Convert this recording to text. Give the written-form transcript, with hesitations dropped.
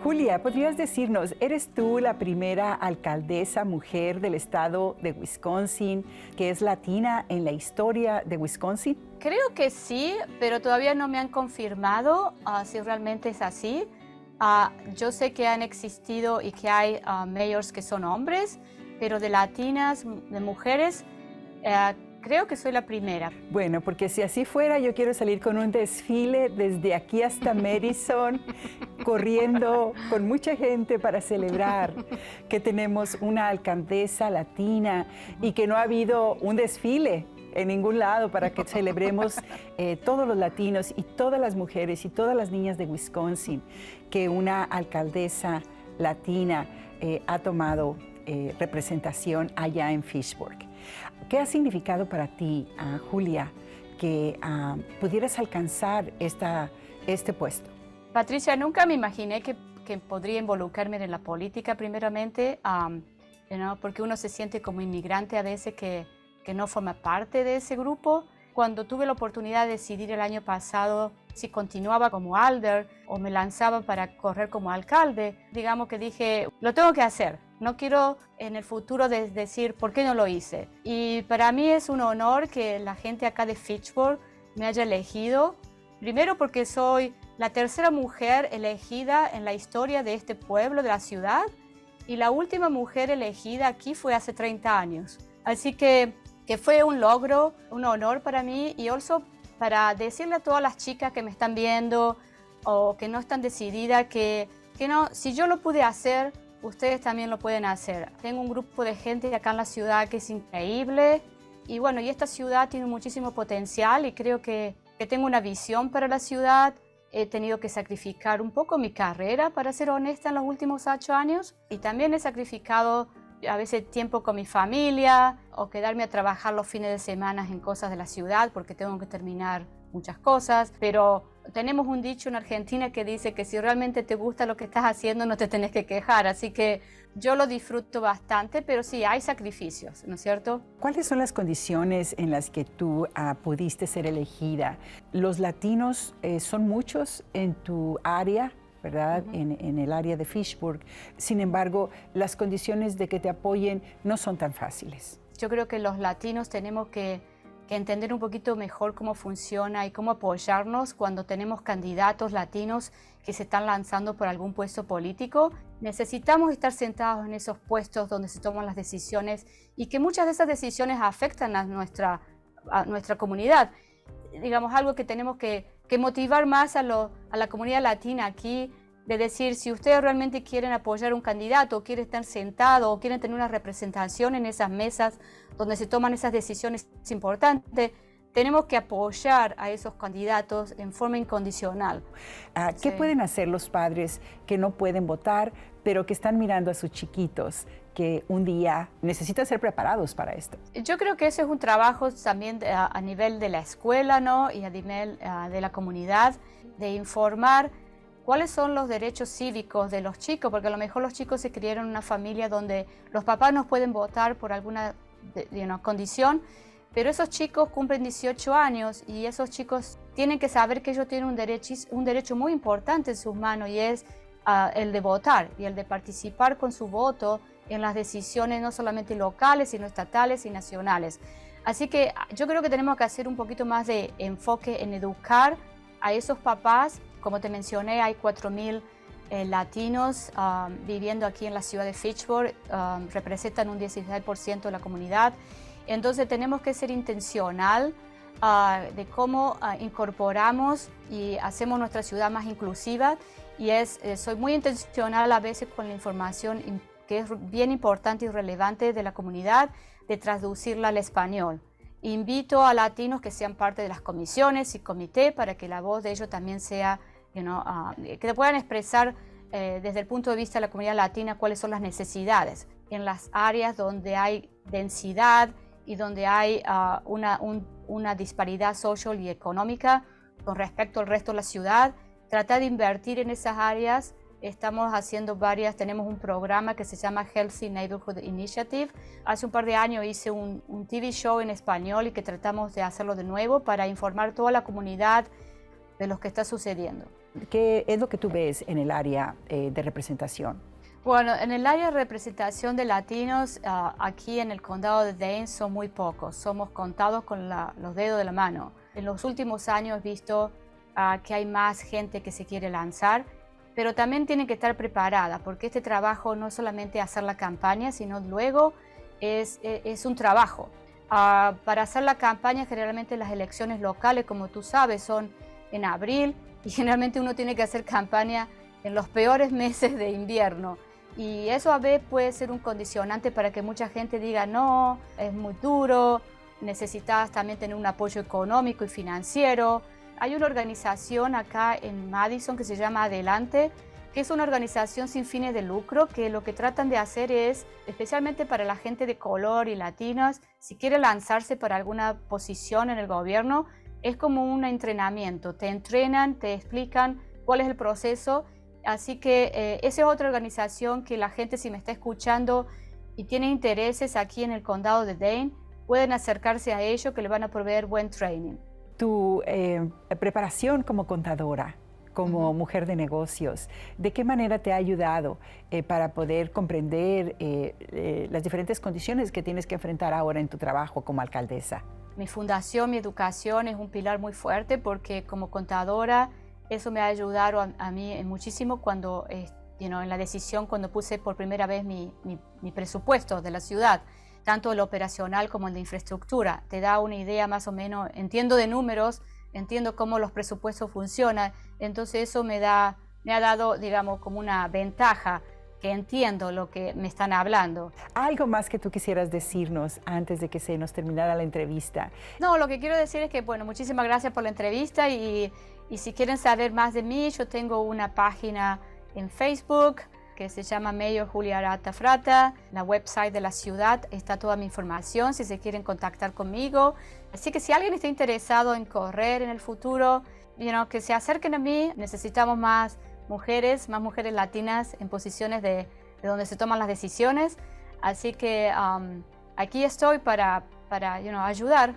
Julia, ¿podrías decirnos, eres tú la primera alcaldesa mujer del estado de Wisconsin que es latina en la historia de Wisconsin? Creo que sí, pero todavía no me han confirmado si realmente es así. Yo sé que han existido y que hay mayors que son hombres, pero de latinas, de mujeres, creo que soy la primera. Bueno, porque si así fuera, yo quiero salir con un desfile desde aquí hasta Madison, corriendo con mucha gente para celebrar que tenemos una alcaldesa latina y que no ha habido un desfile en ningún lado para que celebremos todos los latinos y todas las mujeres y todas las niñas de Wisconsin que una alcaldesa latina ha tomado representación allá en Fitchburg. ¿Qué ha significado para ti, Julia, que pudieras alcanzar este puesto? Patricia, nunca me imaginé que podría involucrarme en la política primeramente, porque uno se siente como inmigrante a veces que no forma parte de ese grupo. Cuando tuve la oportunidad de decidir el año pasado si continuaba como alder o me lanzaba para correr como alcalde, digamos que dije, lo tengo que hacer. No quiero en el futuro decir por qué no lo hice. Y para mí es un honor que la gente acá de Fitchburg me haya elegido. Primero porque soy la tercera mujer elegida en la historia de este pueblo, de la ciudad. Y la última mujer elegida aquí fue hace 30 años. Así que fue un logro, un honor para mí y also para decirle a todas las chicas que me están viendo o que no están decididas que no, si yo lo pude hacer, ustedes también lo pueden hacer. Tengo un grupo de gente acá en la ciudad que es increíble y bueno, y esta ciudad tiene muchísimo potencial y creo que tengo una visión para la ciudad. He tenido que sacrificar un poco mi carrera, para ser honesta, en los últimos 8 años y también he sacrificado a veces tiempo con mi familia o quedarme a trabajar los fines de semana en cosas de la ciudad porque tengo que terminar muchas cosas, pero tenemos un dicho en Argentina que dice que si realmente te gusta lo que estás haciendo no te tenés que quejar, así que yo lo disfruto bastante, pero sí, hay sacrificios, ¿no es cierto? ¿Cuáles son las condiciones en las que tú pudiste ser elegida? ¿Los latinos son muchos en tu área? ¿Verdad? En el área de Fitchburg. Sin embargo, las condiciones de que te apoyen no son tan fáciles. Yo creo que los latinos tenemos que entender un poquito mejor cómo funciona y cómo apoyarnos cuando tenemos candidatos latinos que se están lanzando por algún puesto político. Necesitamos estar sentados en esos puestos donde se toman las decisiones y que muchas de esas decisiones afectan a nuestra comunidad. Digamos, algo que tenemos que motivar más a la comunidad latina aquí, de decir, si ustedes realmente quieren apoyar un candidato, o quieren estar sentados, o quieren tener una representación en esas mesas donde se toman esas decisiones importantes, tenemos que apoyar a esos candidatos en forma incondicional. ¿Qué pueden hacer los padres que no pueden votar, pero que están mirando a sus chiquitos que un día necesitan ser preparados para esto? Yo creo que ese es un trabajo también a nivel de la escuela, ¿no? Y a nivel de la comunidad, de informar cuáles son los derechos cívicos de los chicos, porque a lo mejor los chicos se criaron en una familia donde los papás no pueden votar por alguna condición, pero esos chicos cumplen 18 años y esos chicos tienen que saber que ellos tienen un derecho muy importante en sus manos y es el de votar y el de participar con su voto en las decisiones no solamente locales, sino estatales y nacionales. Así que yo creo que tenemos que hacer un poquito más de enfoque en educar a esos papás. Como te mencioné, hay 4,000 latinos viviendo aquí en la ciudad de Fitchburg, representan un 16% de la comunidad. Entonces tenemos que ser intencional de cómo incorporamos y hacemos nuestra ciudad más inclusiva y soy muy intencional a veces con la información que es bien importante y relevante de la comunidad, de traducirla al español. Invito a latinos que sean parte de las comisiones y comités para que la voz de ellos también sea, que puedan expresar desde el punto de vista de la comunidad latina cuáles son las necesidades en las áreas donde hay densidad y donde hay una disparidad social y económica con respecto al resto de la ciudad. Tratar de invertir en esas áreas. Estamos haciendo tenemos un programa que se llama Healthy Neighborhood Initiative. Hace un par de años hice un TV show en español y que tratamos de hacerlo de nuevo para informar a toda la comunidad de lo que está sucediendo. ¿Qué es lo que tú ves en el área de representación? Bueno, en el área de representación de latinos, aquí en el condado de Dane son muy pocos, somos contados con los dedos de la mano. En los últimos años he visto que hay más gente que se quiere lanzar, pero también tienen que estar preparadas, porque este trabajo no es solamente hacer la campaña, sino luego es un trabajo. Para hacer la campaña, generalmente las elecciones locales, como tú sabes, son en abril y generalmente uno tiene que hacer campaña en los peores meses de invierno. Y eso a veces puede ser un condicionante para que mucha gente diga, no, es muy duro, necesitas también tener un apoyo económico y financiero. Hay una organización acá en Madison que se llama Adelante, que es una organización sin fines de lucro, que lo que tratan de hacer es, especialmente para la gente de color y latinos, si quiere lanzarse para alguna posición en el gobierno, es como un entrenamiento. Te entrenan, te explican cuál es el proceso. Así que esa es otra organización que la gente, si me está escuchando y tiene intereses aquí en el condado de Dane, pueden acercarse a ellos, que le van a proveer buen training. Tu preparación como contadora, como mujer de negocios, ¿de qué manera te ha ayudado para poder comprender las diferentes condiciones que tienes que enfrentar ahora en tu trabajo como alcaldesa? Mi fundación, mi educación es un pilar muy fuerte porque como contadora eso me ha ayudado a mí muchísimo cuando, en la decisión, cuando puse por primera vez mi presupuesto de la ciudad, tanto el operacional como el de infraestructura. Te da una idea más o menos, entiendo de números, entiendo cómo los presupuestos funcionan, entonces eso me ha dado, digamos, como una ventaja, que entiendo lo que me están hablando. ¿Algo más que tú quisieras decirnos antes de que se nos terminara la entrevista? No, lo que quiero decir es que, bueno, muchísimas gracias por la entrevista y si quieren saber más de mí, yo tengo una página en Facebook que se llama Mayor Julia Arata Frata. En la website de la ciudad está toda mi información si se quieren contactar conmigo. Así que si alguien está interesado en correr en el futuro, que se acerquen a mí. Necesitamos más mujeres latinas en posiciones de donde se toman las decisiones. Así que aquí estoy para ayudar.